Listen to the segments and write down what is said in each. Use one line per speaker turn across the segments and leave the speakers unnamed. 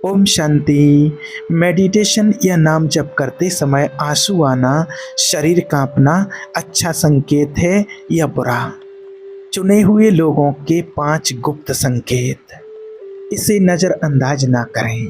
Om Shanti. Meditation या नाम जप करते समय आंसू आना, शरीर कांपना अच्छा संकेत है या बुरा? चुने हुए लोगों के 5 गुप्त संकेत। इसे नज़रअंदाज ना करें।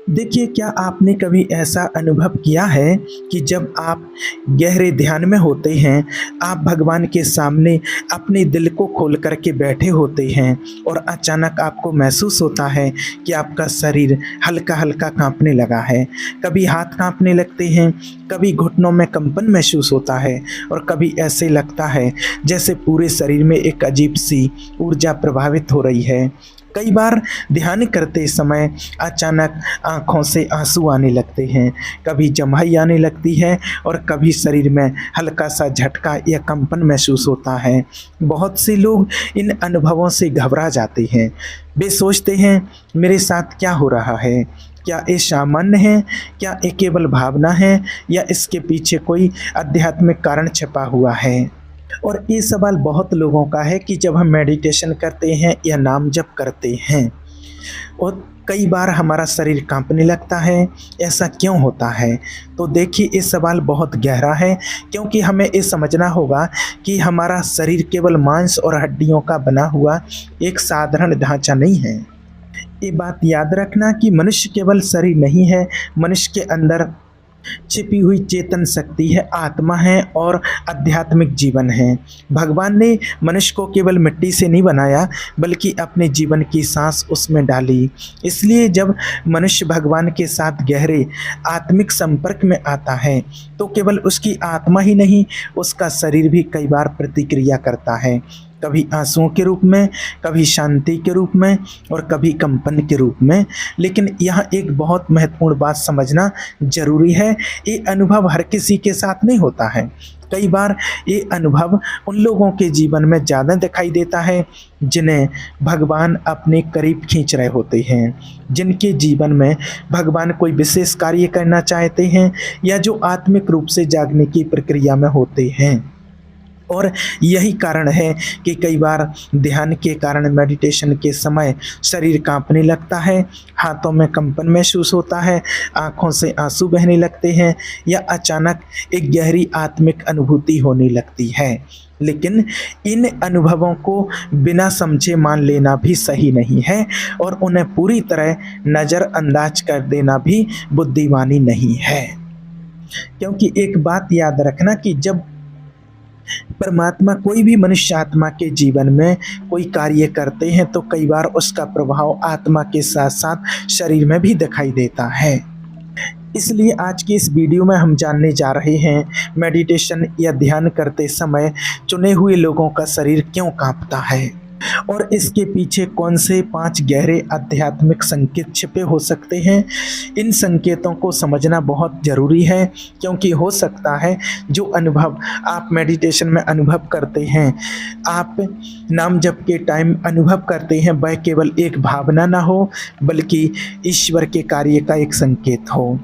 देखिए, क्या आपने कभी ऐसा अनुभव किया है कि जब आप गहरे ध्यान में होते हैं, आप भगवान के सामने अपने दिल को खोल कर के बैठे होते हैं और अचानक आपको महसूस होता है कि आपका शरीर हल्का-हल्का काँपने लगा है। कभी हाथ काँपने लगते हैं, कभी घुटनों में कंपन महसूस होता है और कभी ऐसे लगता है जैसे पूरे शरीर में एक अजीब-सी ऊर्जा प्रभावित हो रही है। कई बार ध्यान करते समय अचानक आँखों से आंसू आने लगते हैं, कभी जम्हाई आने लगती है और कभी शरीर में हल्का सा झटका या कंपन महसूस होता है। बहुत से लोग इन अनुभवों से घबरा जाते हैं। वे सोचते हैं, मेरे साथ क्या हो रहा है? क्या ये सामान्य है? क्या ये केवल भावना है या इसके पीछे कोई आध्यात्मिक कारण छिपा हुआ है? और ये सवाल बहुत लोगों का है कि जब हम मेडिटेशन करते हैं या नाम जप करते हैं और कई बार हमारा शरीर कांपने लगता है, ऐसा क्यों होता है? तो देखिए, ये सवाल बहुत गहरा है, क्योंकि हमें ये समझना होगा कि हमारा शरीर केवल मांस और हड्डियों का बना हुआ एक साधारण ढांचा नहीं है। ये बात याद रखना कि मनुष्य केवल शरीर नहीं है, मनुष्य के अंदर छिपी हुई चेतन शक्ति है, आत्मा है और आध्यात्मिक जीवन है। भगवान ने मनुष्य को केवल मिट्टी से नहीं बनाया, बल्कि अपने जीवन की सांस उसमें डाली। इसलिए जब मनुष्य भगवान के साथ गहरे आत्मिक संपर्क में आता है, तो केवल उसकी आत्मा ही नहीं, उसका शरीर भी कई बार प्रतिक्रिया करता है। कभी आंसुओं के रूप में, कभी शांति के रूप में और कभी कंपन के रूप में। लेकिन यहाँ एक बहुत महत्वपूर्ण बात समझना ज़रूरी है, ये अनुभव हर किसी के साथ नहीं होता है। कई बार ये अनुभव उन लोगों के जीवन में ज़्यादा दिखाई देता है जिन्हें भगवान अपने करीब खींच रहे होते हैं, जिनके जीवन में भगवान कोई विशेष कार्य करना चाहते हैं या जो आत्मिक रूप से जागने की प्रक्रिया में होते हैं। और यही कारण है कि कई बार ध्यान के कारण मेडिटेशन के समय शरीर कांपने लगता है, हाथों में कंपन महसूस होता है, आँखों से आंसू बहने लगते हैं या अचानक एक गहरी आत्मिक अनुभूति होने लगती है। लेकिन इन अनुभवों को बिना समझे मान लेना भी सही नहीं है और उन्हें पूरी तरह नज़रअंदाज कर देना भी बुद्धिमानी नहीं है। क्योंकि एक बात याद रखना कि जब परमात्मा कोई भी मनुष्य आत्मा के जीवन में कोई कार्य करते हैं, तो कई बार उसका प्रभाव आत्मा के साथ साथ शरीर में भी दिखाई देता है। इसलिए आज की इस वीडियो में हम जानने जा रहे हैं, मेडिटेशन या ध्यान करते समय चुने हुए लोगों का शरीर क्यों कांपता है और इसके पीछे कौन से 5 गहरे आध्यात्मिक संकेत छिपे हो सकते हैं। इन संकेतों को समझना बहुत ज़रूरी है, क्योंकि हो सकता है जो अनुभव आप मेडिटेशन में अनुभव करते हैं, आप नाम जप के टाइम अनुभव करते हैं, वह केवल एक भावना ना हो, बल्कि ईश्वर के कार्य का एक संकेत हो।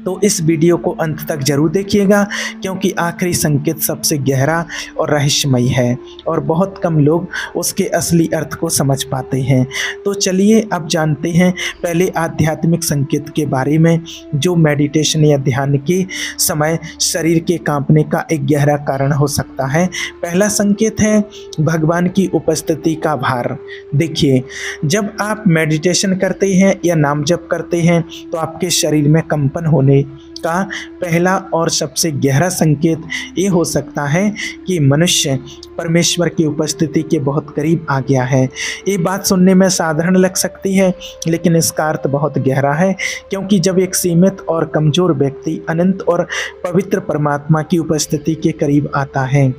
तो इस वीडियो को अंत तक जरूर देखिएगा, क्योंकि आखिरी संकेत सबसे गहरा और रहस्यमयी है और बहुत कम लोग उसके असली अर्थ को समझ पाते हैं। तो चलिए अब जानते हैं पहले आध्यात्मिक संकेत के बारे में, जो मेडिटेशन या ध्यान के समय शरीर के कांपने का एक गहरा कारण हो सकता है। पहला संकेत है भगवान की उपस्थिति का भार। देखिए, जब आप मेडिटेशन करते हैं या नाम जप करते हैं, तो आपके शरीर में कंपन होने का पहला और सबसे गहरा संकेत ये हो सकता है कि मनुष्य परमेश्वर की उपस्थिति के बहुत करीब आ गया है। ये बात सुनने में साधारण लग सकती है, लेकिन इसका अर्थ बहुत गहरा है, क्योंकि जब एक सीमित और कमजोर व्यक्ति अनंत और पवित्र परमात्मा की उपस्थिति के करीब आता है,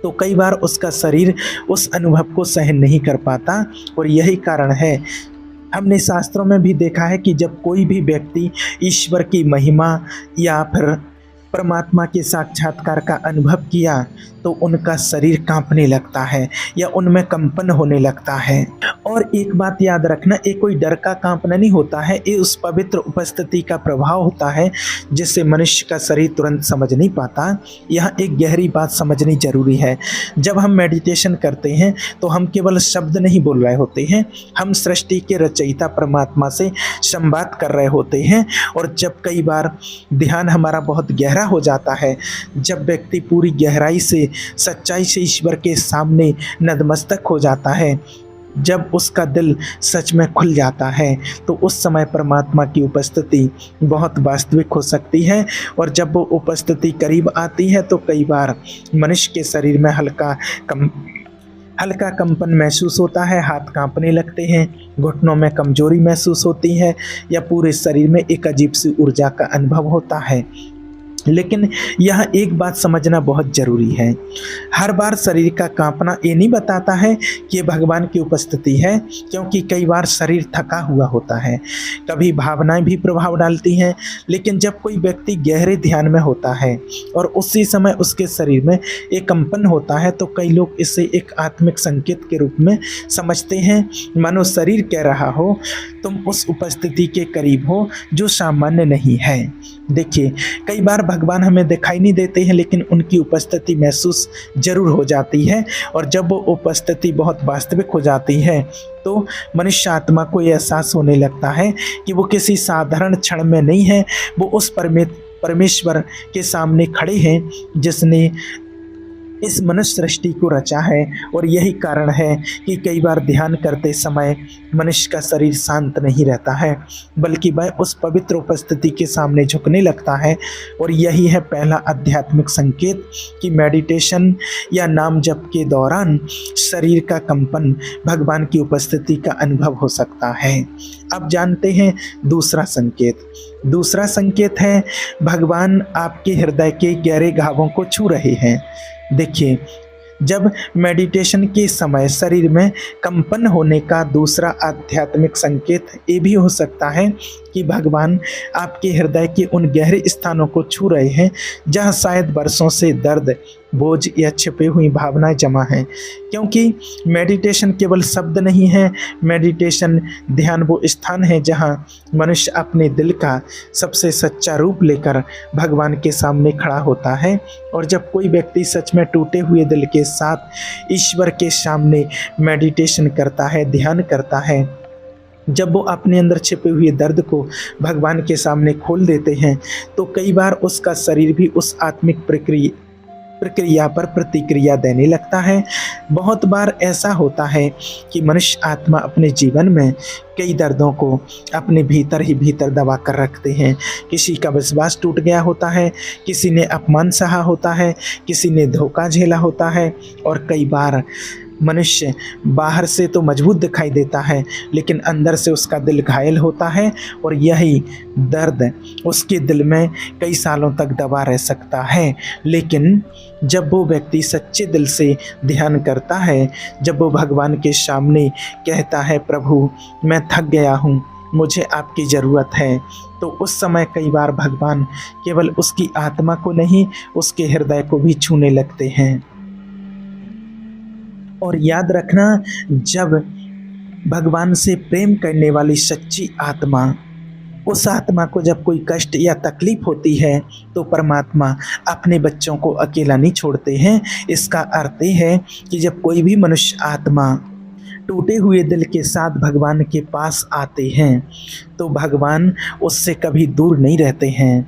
तो कई बार उसका शरीर उस अनुभव को सहन नहीं कर पाता। और यही कारण है, हमने शास्त्रों में भी देखा है कि जब कोई भी व्यक्ति ईश्वर की महिमा या फिर परमात्मा के साक्षात्कार का अनुभव किया तो उनका शरीर कांपने लगता है या उनमें कंपन होने लगता है। और एक बात याद रखना, ये कोई डर का कांपना नहीं होता है, ये उस पवित्र उपस्थिति का प्रभाव होता है जिससे मनुष्य का शरीर तुरंत समझ नहीं पाता। यहाँ एक गहरी बात समझनी जरूरी है। जब हम मेडिटेशन करते हैं तो हम केवल शब्द नहीं बोल रहे होते हैं, हम सृष्टि के रचयिता परमात्मा से संवाद कर रहे होते हैं। और जब कई बार ध्यान हमारा बहुत गहरा हो जाता है, जब व्यक्ति पूरी गहराई से सच्चाई से ईश्वर के सामने नतमस्तक हो जाता है, जब उसका दिल सच में खुल जाता है, तो उस समय परमात्मा की उपस्थिति बहुत वास्तविक हो सकती है। और जब वो उपस्थिति करीब आती है तो कई बार मनुष्य के शरीर में हल्का कंपन महसूस होता है, हाथ कांपने लगते हैं, घुटनों में कमजोरी महसूस होती है या पूरे शरीर में एक अजीब सी ऊर्जा का अनुभव होता है। लेकिन यह एक बात समझना बहुत ज़रूरी है, हर बार शरीर का कांपना ये नहीं बताता है कि ये भगवान की उपस्थिति है, क्योंकि कई बार शरीर थका हुआ होता है, कभी भावनाएं भी प्रभाव डालती हैं। लेकिन जब कोई व्यक्ति गहरे ध्यान में होता है और उसी समय उसके शरीर में एक कंपन होता है तो कई लोग इसे एक आत्मिक संकेत के रूप में समझते हैं, मानो शरीर कह रहा हो तुम उस उपस्थिति के करीब हो जो सामान्य नहीं है। देखिए, कई बार भगवान हमें दिखाई नहीं देते हैं लेकिन उनकी उपस्थिति महसूस जरूर हो जाती है। और जब वो उपस्थिति बहुत वास्तविक हो जाती है तो मनुष्य आत्मा को यह एहसास होने लगता है कि वो किसी साधारण क्षण में नहीं है, वो उस परमेश्वर के सामने खड़े हैं जिसने इस मनुष्य सृष्टि को रचा है। और यही कारण है कि कई बार ध्यान करते समय मनुष्य का शरीर शांत नहीं रहता है, बल्कि वह उस पवित्र उपस्थिति के सामने झुकने लगता है। और यही है पहला आध्यात्मिक संकेत कि मेडिटेशन या नाम जप के दौरान शरीर का कंपन भगवान की उपस्थिति का अनुभव हो सकता है। अब जानते हैं दूसरा संकेत। दूसरा संकेत है भगवान आपके हृदय के गहरे घावों को छू रहे हैं। देखिए, जब मेडिटेशन के समय शरीर में कंपन होने का दूसरा आध्यात्मिक संकेत ये भी हो सकता है कि भगवान आपके हृदय के उन गहरे स्थानों को छू रहे हैं जहाँ शायद वर्षों से दर्द, बोझ या छिपी हुई भावनाएं जमा हैं। क्योंकि मेडिटेशन केवल शब्द नहीं है, मेडिटेशन ध्यान वो स्थान है जहाँ मनुष्य अपने दिल का सबसे सच्चा रूप लेकर भगवान के सामने खड़ा होता है। और जब कोई व्यक्ति सच में टूटे हुए दिल के साथ ईश्वर के सामने मेडिटेशन करता है, ध्यान करता है, जब वो अपने अंदर छिपे हुए दर्द को भगवान के सामने खोल देते हैं तो कई बार उसका शरीर भी उस आत्मिक प्रक्रिया पर प्रतिक्रिया देने लगता है। बहुत बार ऐसा होता है कि मनुष्य आत्मा अपने जीवन में कई दर्दों को अपने भीतर ही भीतर दबा कर रखते हैं। किसी का विश्वास टूट गया होता है, किसी ने अपमान सहा होता है, किसी ने धोखा झेला होता है। और कई बार मनुष्य बाहर से तो मजबूत दिखाई देता है लेकिन अंदर से उसका दिल घायल होता है और यही दर्द उसके दिल में कई सालों तक दबा रह सकता है। लेकिन जब वो व्यक्ति सच्चे दिल से ध्यान करता है, जब वो भगवान के सामने कहता है प्रभु मैं थक गया हूँ, मुझे आपकी ज़रूरत है, तो उस समय कई बार भगवान केवल उसकी आत्मा को नहीं उसके हृदय को भी छूने लगते हैं। और याद रखना, जब भगवान से प्रेम करने वाली सच्ची आत्मा, उस आत्मा को जब कोई कष्ट या तकलीफ होती है तो परमात्मा अपने बच्चों को अकेला नहीं छोड़ते हैं। इसका अर्थ ये है कि जब कोई भी मनुष्य आत्मा टूटे हुए दिल के साथ भगवान के पास आते हैं तो भगवान उससे कभी दूर नहीं रहते हैं,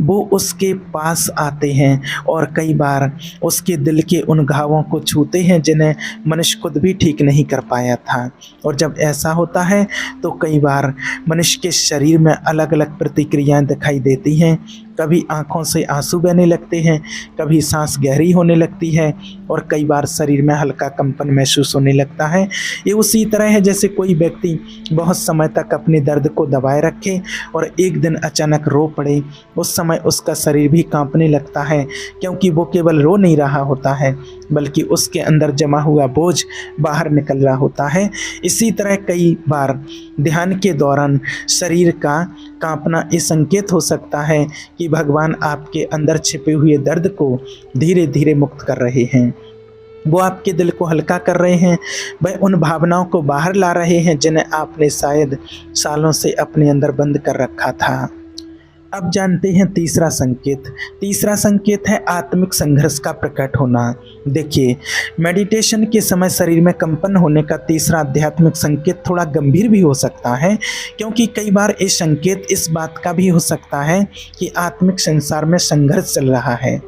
वो उसके पास आते हैं और कई बार उसके दिल के उन घावों को छूते हैं जिन्हें मनुष्य खुद भी ठीक नहीं कर पाया था। और जब ऐसा होता है तो कई बार मनुष्य के शरीर में अलग अलग प्रतिक्रियाएं दिखाई देती हैं। कभी आंखों से आंसू बहने लगते हैं, कभी सांस गहरी होने लगती है और कई बार शरीर में हल्का कंपन महसूस होने लगता है। ये उसी तरह है जैसे कोई व्यक्ति बहुत समय तक अपने दर्द को दबाए रखे और एक दिन अचानक रो पड़े। उस समय समय उसका शरीर भी कांपने लगता है, क्योंकि वो केवल रो नहीं रहा होता है बल्कि उसके अंदर जमा हुआ बोझ बाहर निकल रहा होता है। इसी तरह कई बार ध्यान के दौरान शरीर का कांपना ये संकेत हो सकता है कि भगवान आपके अंदर छिपे हुए दर्द को धीरे धीरे मुक्त कर रहे हैं। वो आपके दिल को हल्का कर रहे हैं, वह उन भावनाओं को बाहर ला रहे हैं जिन्हें आपने शायद सालों से अपने अंदर बंद कर रखा था। अब जानते हैं तीसरा संकेत। तीसरा संकेत है आत्मिक संघर्ष का प्रकट होना। देखिए, मेडिटेशन के समय शरीर में कंपन होने का तीसरा आध्यात्मिक संकेत थोड़ा गंभीर भी हो सकता है, क्योंकि कई बार ये संकेत इस बात का भी हो सकता है कि आत्मिक संसार में संघर्ष चल रहा है।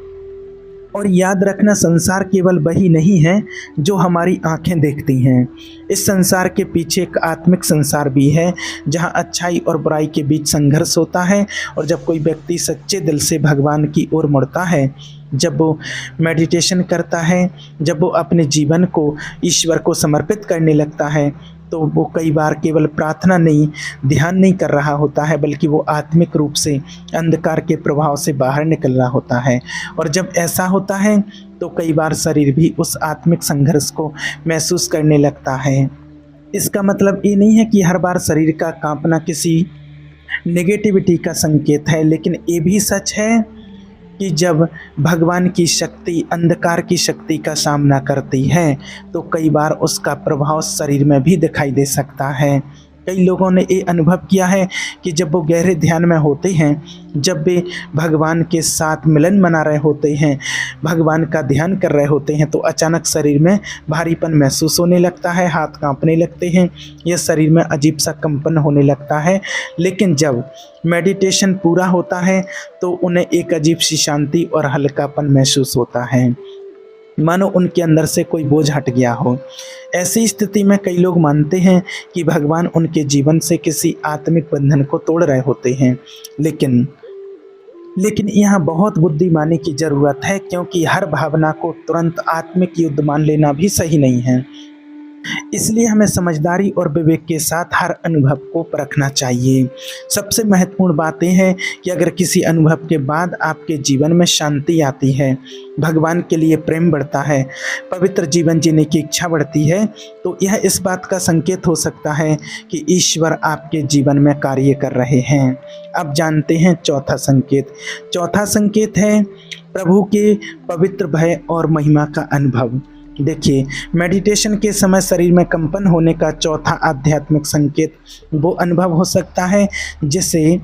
और याद रखना, संसार केवल वही नहीं है जो हमारी आंखें देखती हैं। इस संसार के पीछे एक आत्मिक संसार भी है, जहां अच्छाई और बुराई के बीच संघर्ष होता है। और जब कोई व्यक्ति सच्चे दिल से भगवान की ओर मुड़ता है, जब वो मेडिटेशन करता है, जब वो अपने जीवन को ईश्वर को समर्पित करने लगता है, तो वो कई बार केवल प्रार्थना नहीं, ध्यान नहीं कर रहा होता है, बल्कि वो आत्मिक रूप से अंधकार के प्रभाव से बाहर निकल रहा होता है। और जब ऐसा होता है तो कई बार शरीर भी उस आत्मिक संघर्ष को महसूस करने लगता है। इसका मतलब ये नहीं है कि हर बार शरीर का कांपना किसी नेगेटिविटी का संकेत है, लेकिन ये भी सच है कि जब भगवान की शक्ति अंधकार की शक्ति का सामना करती है तो कई बार उसका प्रभाव शरीर में भी दिखाई दे सकता है। कई लोगों ने ये अनुभव किया है कि जब वो गहरे ध्यान में होते हैं, जब वे भगवान के साथ मिलन मना रहे होते हैं, भगवान का ध्यान कर रहे होते हैं, तो अचानक शरीर में भारीपन महसूस होने लगता है, हाथ कांपने लगते हैं, या शरीर में अजीब सा कंपन होने लगता है। लेकिन जब मेडिटेशन पूरा होता है तो उन्हें एक अजीब सी शांति और हल्कापन महसूस होता है, मानो उनके अंदर से कोई बोझ हट गया हो। ऐसी स्थिति में कई लोग मानते हैं कि भगवान उनके जीवन से किसी आत्मिक बंधन को तोड़ रहे होते हैं, लेकिन यहाँ बहुत बुद्धिमानी की ज़रूरत है, क्योंकि हर भावना को तुरंत आत्मिक युद्ध मान लेना भी सही नहीं है। इसलिए हमें समझदारी और विवेक के साथ हर अनुभव को परखना चाहिए। सबसे महत्वपूर्ण बात यह है कि अगर किसी अनुभव के बाद आपके जीवन में शांति आती है, भगवान के लिए प्रेम बढ़ता है, पवित्र जीवन जीने की इच्छा बढ़ती है, तो यह इस बात का संकेत हो सकता है कि ईश्वर आपके जीवन में कार्य कर रहे हैं। अब जानते हैं चौथा संकेत। चौथा संकेत है प्रभु के पवित्र भय और महिमा का अनुभव। देखिए, मेडिटेशन के समय शरीर में कंपन होने का चौथा आध्यात्मिक संकेत वो अनुभव हो सकता है जिसे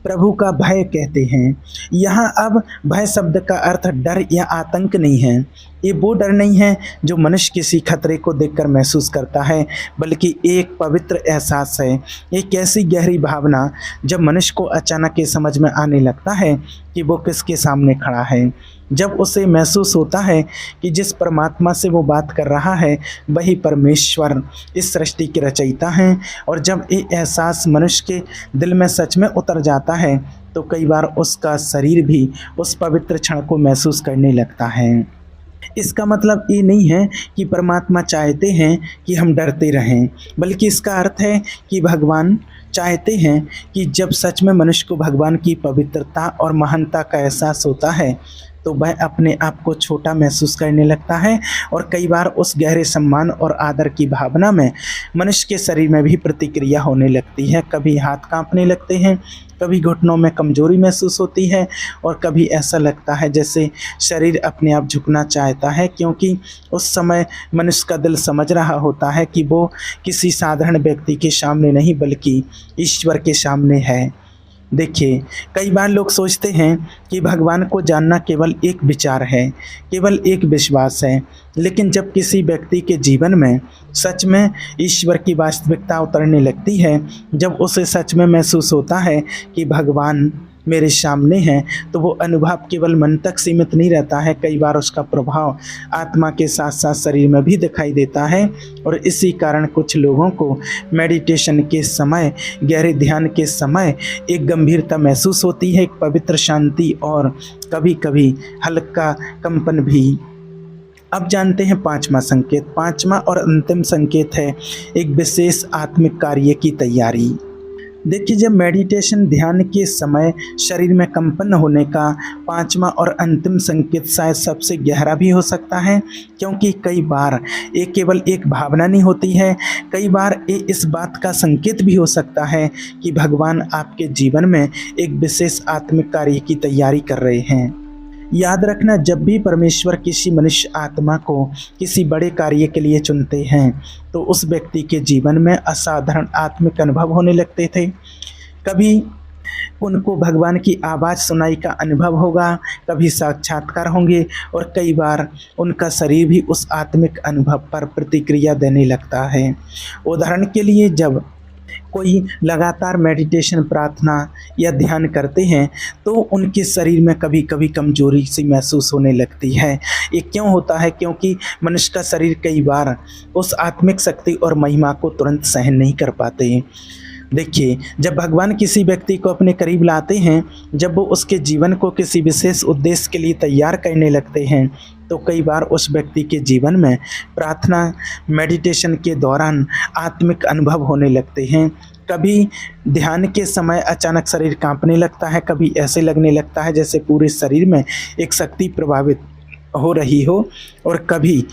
प्रभु का भय कहते हैं। यहाँ अब भय शब्द का अर्थ डर या आतंक नहीं है। ये वो डर नहीं है जो मनुष्य किसी खतरे को देखकर महसूस करता है, बल्कि एक पवित्र एहसास है, एक ऐसी गहरी भावना जब मनुष्य को अचानक ये समझ में आने लगता है कि वो किसके सामने खड़ा है। जब उसे महसूस होता है कि जिस परमात्मा से वो बात कर रहा है वही परमेश्वर इस सृष्टि के रचयिता हैं, और जब ये एहसास मनुष्य के दिल में सच में उतर जाता है तो कई बार उसका शरीर भी उस पवित्र क्षण को महसूस करने लगता है। इसका मतलब ये नहीं है कि परमात्मा चाहते हैं कि हम डरते रहें, बल्कि इसका अर्थ है कि भगवान चाहते हैं कि जब सच में मनुष्य को भगवान की पवित्रता और महानता का एहसास होता है तो वह अपने आप को छोटा महसूस करने लगता है। और कई बार उस गहरे सम्मान और आदर की भावना में मनुष्य के शरीर में भी प्रतिक्रिया होने लगती है। कभी हाथ कांपने लगते हैं, कभी घुटनों में कमजोरी महसूस होती है, और कभी ऐसा लगता है जैसे शरीर अपने आप झुकना चाहता है, क्योंकि उस समय मनुष्य का दिल समझ रहा होता है कि वो किसी साधारण व्यक्ति के सामने नहीं बल्कि ईश्वर के सामने है। देखिए, कई बार लोग सोचते हैं कि भगवान को जानना केवल एक विचार है, केवल एक विश्वास है, लेकिन जब किसी व्यक्ति के जीवन में सच में ईश्वर की वास्तविकता उतरने लगती है, जब उसे सच में महसूस होता है कि भगवान मेरे सामने हैं, तो वो अनुभव केवल मन तक सीमित नहीं रहता है। कई बार उसका प्रभाव आत्मा के साथ साथ शरीर में भी दिखाई देता है। और इसी कारण कुछ लोगों को मेडिटेशन के समय, गहरे ध्यान के समय एक गंभीरता महसूस होती है, एक पवित्र शांति और कभी कभी हल्का कंपन भी। अब जानते हैं पांचवा संकेत। पांचवा और अंतिम संकेत है एक विशेष आत्मिक कार्य की तैयारी। देखिए, जब मेडिटेशन ध्यान के समय शरीर में कंपन होने का पांचवा और अंतिम संकेत शायद सबसे गहरा भी हो सकता है, क्योंकि कई बार ये केवल एक भावना नहीं होती है, कई बार ये इस बात का संकेत भी हो सकता है कि भगवान आपके जीवन में एक विशेष आत्मिक कार्य की तैयारी कर रहे हैं। याद रखना, जब भी परमेश्वर किसी मनुष्य आत्मा को किसी बड़े कार्य के लिए चुनते हैं तो उस व्यक्ति के जीवन में असाधारण आत्मिक अनुभव होने लगते थे। कभी उनको भगवान की आवाज़ सुनाई का अनुभव होगा, कभी साक्षात्कार होंगे और कई बार उनका शरीर भी उस आत्मिक अनुभव पर प्रतिक्रिया देने लगता है। उदाहरण के लिए, जब कोई लगातार मेडिटेशन, प्रार्थना या ध्यान करते हैं तो उनके शरीर में कभी कभी कमजोरी सी महसूस होने लगती है। ये क्यों होता है? क्योंकि मनुष्य का शरीर कई बार उस आत्मिक शक्ति और महिमा को तुरंत सहन नहीं कर पाते। देखिए, जब भगवान किसी व्यक्ति को अपने करीब लाते हैं, जब वो उसके जीवन को किसी विशेष उद्देश्य के लिए तैयार करने लगते हैं, तो कई बार उस व्यक्ति के जीवन में प्रार्थना, मेडिटेशन के दौरान आत्मिक अनुभव होने लगते हैं। कभी ध्यान के समय अचानक शरीर कांपने लगता है, कभी ऐसे लगने लगता है जैसे पूरे शरीर में एक शक्ति प्रभावित हो रही हो, और कभी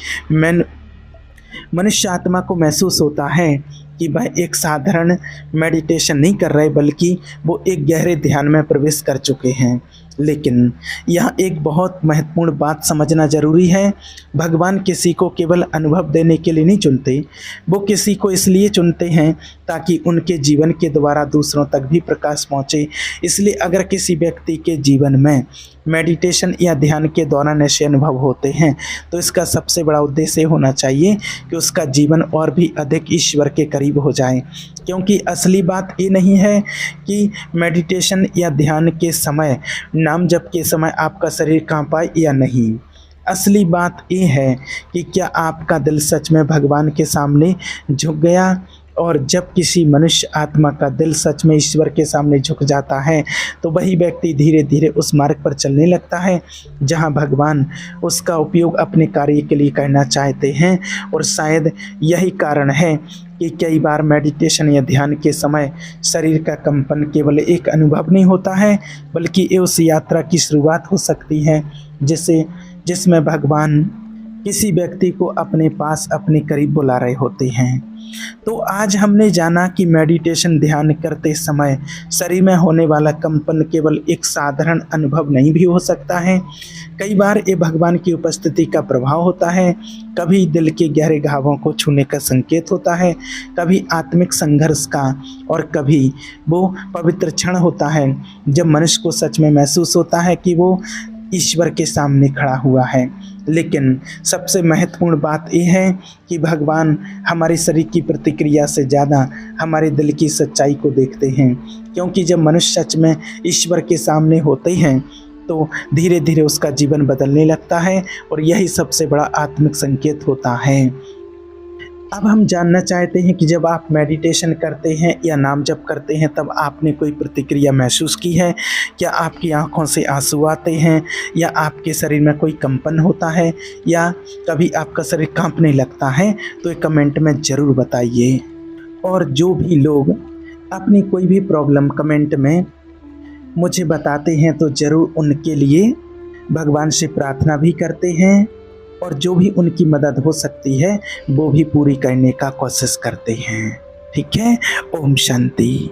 मनुष्य आत्मा को महसूस होता है कि वह एक साधारण मेडिटेशन नहीं कर रहे, बल्कि वो एक गहरे ध्यान में प्रवेश कर चुके हैं। लेकिन यह एक बहुत महत्वपूर्ण बात समझना ज़रूरी है, भगवान किसी को केवल अनुभव देने के लिए नहीं चुनते, वो किसी को इसलिए चुनते हैं ताकि उनके जीवन के द्वारा दूसरों तक भी प्रकाश पहुँचे। इसलिए अगर किसी व्यक्ति के जीवन में मेडिटेशन या ध्यान के दौरान ऐसे अनुभव होते हैं तो इसका सबसे बड़ा उद्देश्य होना चाहिए कि उसका जीवन और भी अधिक ईश्वर के करीब हो जाए। क्योंकि असली बात ये नहीं है कि मेडिटेशन या ध्यान के समय, नाम जप के समय आपका शरीर कांपे या नहीं। असली बात ये है कि क्या आपका दिल सच में भगवान के सामने झुक गया। और जब किसी मनुष्य आत्मा का दिल सच में ईश्वर के सामने झुक जाता है तो वही व्यक्ति धीरे धीरे उस मार्ग पर चलने लगता है जहां भगवान उसका उपयोग अपने कार्य के लिए करना चाहते हैं। और शायद यही कारण है कि कई बार मेडिटेशन या ध्यान के समय शरीर का कंपन केवल एक अनुभव नहीं होता है, बल्कि ये उस यात्रा की शुरुआत हो सकती है जिसमें भगवान किसी व्यक्ति को अपने पास, अपने करीब बुला रहे होते हैं। तो आज हमने जाना कि मेडिटेशन, ध्यान करते समय शरीर में होने वाला कंपन केवल एक साधारण अनुभव नहीं भी हो सकता है। कई बार ये भगवान की उपस्थिति का प्रभाव होता है, कभी दिल के गहरे घावों को छूने का संकेत होता है, कभी आत्मिक संघर्ष का, और कभी वो पवित्र क्षण होता है जब मनुष्य को सच में महसूस होता है कि वो ईश्वर के सामने खड़ा हुआ है। लेकिन सबसे महत्वपूर्ण बात यह है कि भगवान हमारे शरीर की प्रतिक्रिया से ज़्यादा हमारे दिल की सच्चाई को देखते हैं। क्योंकि जब मनुष्य सच में ईश्वर के सामने होते हैं तो धीरे धीरे उसका जीवन बदलने लगता है, और यही सबसे बड़ा आत्मिक संकेत होता है। अब हम जानना चाहते हैं कि जब आप मेडिटेशन करते हैं या नाम जप करते हैं तब आपने कोई प्रतिक्रिया महसूस की है? क्या आपकी आंखों से आंसू आते हैं, या आपके शरीर में कोई कंपन होता है, या कभी आपका शरीर कांपने लगता है? तो एक कमेंट में ज़रूर बताइए। और जो भी लोग अपनी कोई भी प्रॉब्लम कमेंट में मुझे बताते हैं तो ज़रूर उनके लिए भगवान से प्रार्थना भी करते हैं, और जो भी उनकी मदद हो सकती है वो भी पूरी करने का कोशिश करते हैं। ठीक है? ओम शांति।